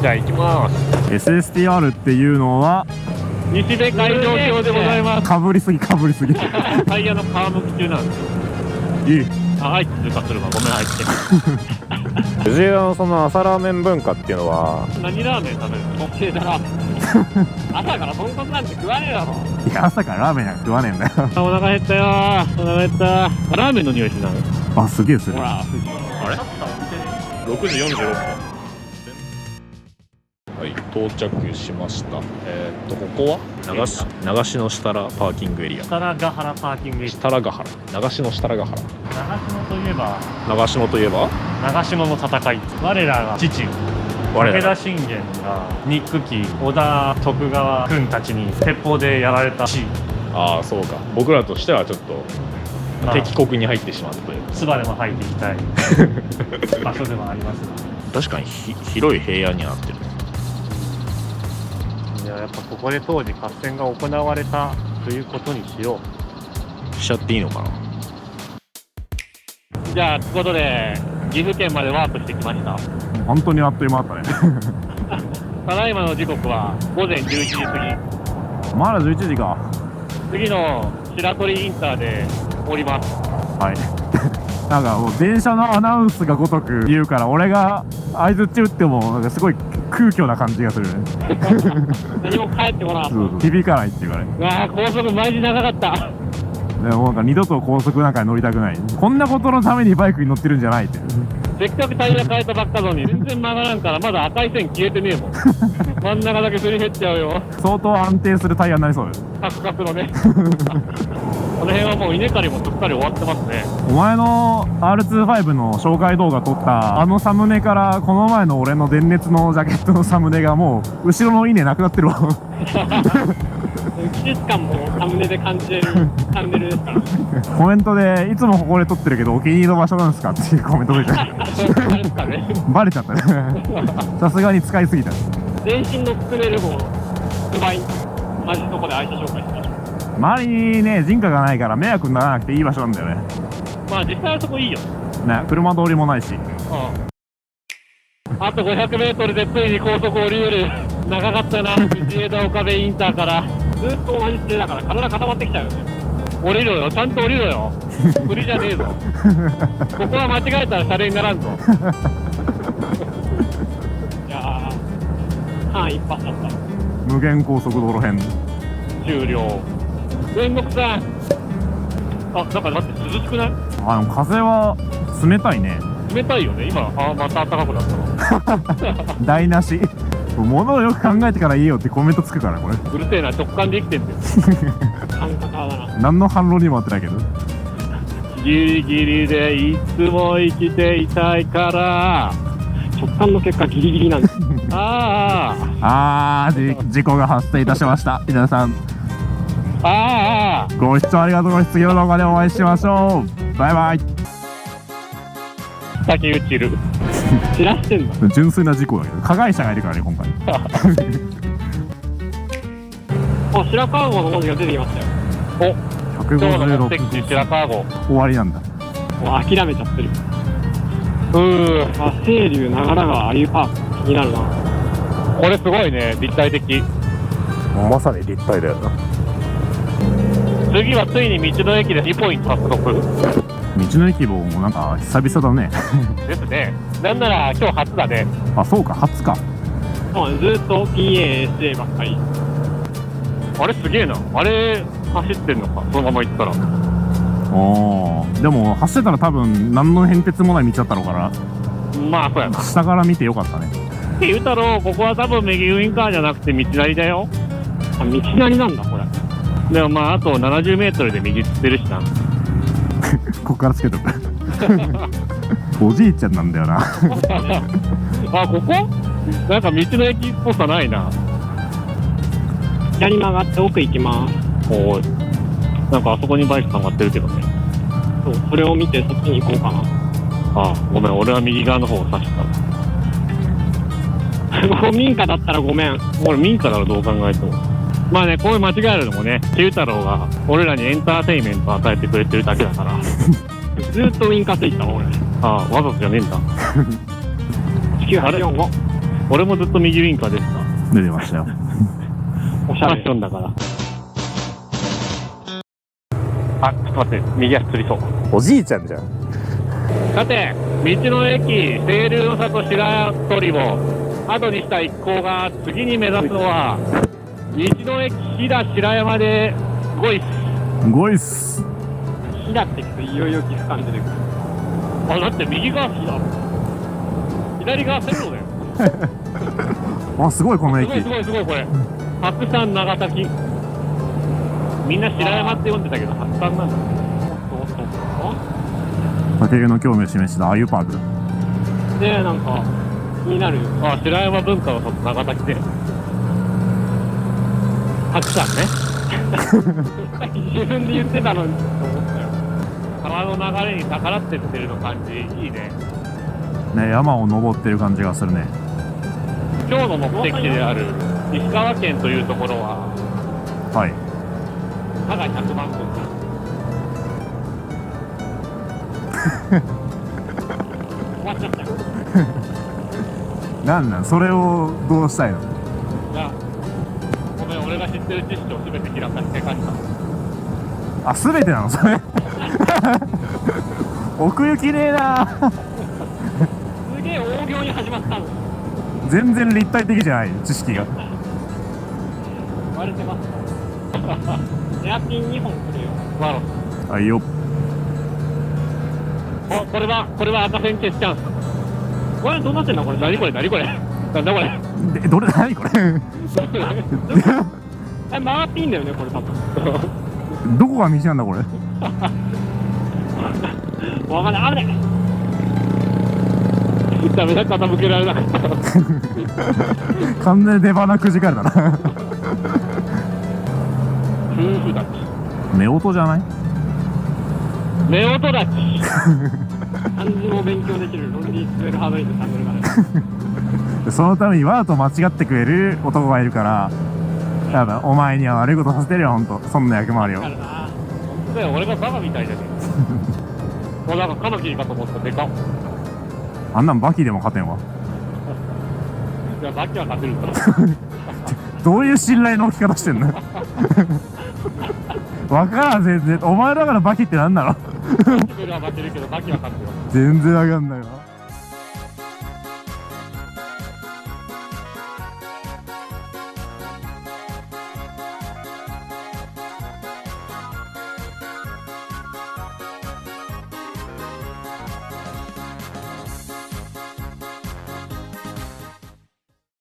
じゃあ行きます。 SSTR っていうのは西部海上橋でございます。かぶりすぎタイヤの皮むき中なんですよ。いい。あいつ通過するわ、ごめん入って。藤枝のその朝ラーメン文化っていうのは、何ラーメン食べるの？特製だラーメン。朝から豚骨なんて食わねえだろ。いや、朝からラーメンなんか食わねえんだよ。お腹減ったよー、お腹減った。ラーメンの匂いしない？あ、すげえする。ほら、あれ？6時46分。はい、到着しました。ここは長篠設楽パーキングエリア。設楽原パーキングエリア。設楽原。長篠設楽原。長篠といえば。長篠といえば。長篠の戦い。我らが父。武田信玄が憎き織田徳川軍たちに鉄砲でやられた地。ああ、そうか。僕らとしてはちょっと、敵国に入ってしまったという。唾でも入っていきたい場所でもありますが。確かに広い平野になってる。いや、やっぱここで当時合戦が行われたということにしよう。しちゃっていいのかな。じゃあということで岐阜県までワープしてきました。本当にあっという間だったね。ただいまの時刻は午前11時過ぎ。まだ11時か。次の白鳥インターで降ります。はい。なんかもう電車のアナウンスがごとく言うから、俺が相づち打ってもなんかすごい空虚な感じがするね。何も帰ってこなかった。そうそう、響かないっていうかね。うわー、高速マジ長かった。でもなんか二度と高速なんかに乗りたくない。こんなことのためにバイクに乗ってるんじゃないって。せっかくタイヤ変えたばっかのに全然曲がらんからまだ赤い線消えてねえもん。真ん中だけすり減っちゃうよ。相当安定するタイヤになりそうです。カクカクのね。この辺はもう稲刈りもすっかり終わってますね。お前の R25 の紹介動画撮ったあのサムネからこの前の俺の電熱のジャケットのサムネがもう後ろの稲なくなってるわ。季節感もサムネで感じれるチャンネルですから。コメントでいつもここで撮ってるけどお気に入りの場所なんですかっていうコメント出てバレちゃったね。さすがに使いすぎた。全身の作れる方うまい同じとこで相手紹介した。周りにね人家がないから迷惑にならなくていい場所なんだよね。まあ実際はそこいいよね、車通りもないし。あと 500m でついに高速降りれる。長かったな。藤枝岡部インターからずっと同じ姿勢だから体固まってきちゃうよね。降りろよ、ちゃんと降りろよ。振りじゃねえぞ。ここは間違えたら車輪にならんぞ。いやー、間一発だった。無限高速道路編終了。煉獄さん、あ、なんか待って、涼しくない？あの風は冷たいね。冷たいよね。今、あ、また暖かくなったの。台無し。物をよく考えてから言えよってコメントつくからこれ。うるせえな、直感で生きてんだよ。感覚派だな。何の反論にもあってないけど。ギリギリでいつも生きていたいから。直感の結果ギリギリなんです。事故が発生いたしました。皆さんご視聴ありがとうございます。次の動画でお会いしましょう。バイバイ。竹内る散らしてんの。純粋な事故だけど加害者がいるからね今回。お、白川郷の文字が出てきましたよ。お、今日の目的地白川郷終わりなんだ。もう諦めちゃってる。清流長良川アリューパーク気になるな。これすごいね、立体的。まさに立体だよな。次はついに道の駅で2ポイント獲得。道の駅もなんか久々だね。ですね。なんなら今日初だね。あ、そうか、初か。ずっと PASA ばっかり。あれすげえな。あれ走ってんのか、そのまま行ったら。でも走ってたら多分何の変哲もない道だったのかな。まあそうやな。下から見てよかったね。って言うたろう、ここは多分右ウインカーじゃなくて道なりだよ。あ、道なりなんだこれ。でもまああと 70m で右つってるしな。ここからつけとく。おじいちゃんなんだよな。あ、ここなんか道の駅っぽさないな。左曲がって奥行きます。おい、なんかあそこにバイク溜まってるけどね。そう、それを見てそっちに行こうかな。あ、ごめん、俺は右側の方を指した。民家だったらごめん。俺民家ならどう考えても。まあね、こういう間違えるのもね、九太郎が俺らにエンターテインメントを与えてくれてるだけだから。ずっとウインカーついたわ俺。ああ、わざとじゃねえんだ。1945。俺もずっと右ウインカーでした。出てましたよ。おしゃれファッションだから。あ、ちょっと待って、右足つりそう。おじいちゃんじゃん。さて、道の駅清流の里白鳥を後にした一行が次に目指すのは道の駅飛騨白山で5位っす。ごいっす。飛騨って聞くといよいよ岐阜感出てくる。あ、だって右側飛騨、左側線路だよ。あ、すごいこの駅。すごいこれ。白山長崎。みんな白山って呼んでたけど白山なんだ。竹毛の興味を示したあゆパーク。で、なんか気になる。あ、白山文化の里長崎で白山ね。自分で言ってたのにと思ったよ。川の流れに逆らってってるの感じいいね。ね、山を登ってる感じがするね。今日の目的地である石川県というところははい。加賀100万分だ。終わっちゃったよ。なんそれをどうしたいの？いや、ごめん、俺が知ってる知識を全て開かして返した。あ、すべてなのそれ。奥行きねえな。すげえ大行に始まったの。全然立体的じゃない知識が。割れてます。エアピン2本くれよ。ワロス。はいよ。お、これは赤線消しチャンス。これどうなってんのこれ。何これなんだこれ。で、どれ何これ。え、曲がっていいんだよねこれ多分。どこが道なんだこれ。わかんない。あれダメだ、傾けられなかった。完全に出花くじかれたな。夫婦だち。目音じゃない？目音だち。漢字も勉強できるロンリースクエルハードインのチャンネルがね。そのためにわざと間違ってくれる男がいるから、やだ、お前には悪いことさせてるよ、ほんと。そんな役もあるよ。だからな。本当だよ、俺がバカみたいじゃねえ。もうなんかカマキリかと思ったでかっ。あんなんバキでも勝てんわ。いや、バキは勝てるから。どういう信頼の置き方してんの。わからん、全然。お前だからバキってなんだろ。バキは負けるけど、バキは勝ってる。全然わかんないわ。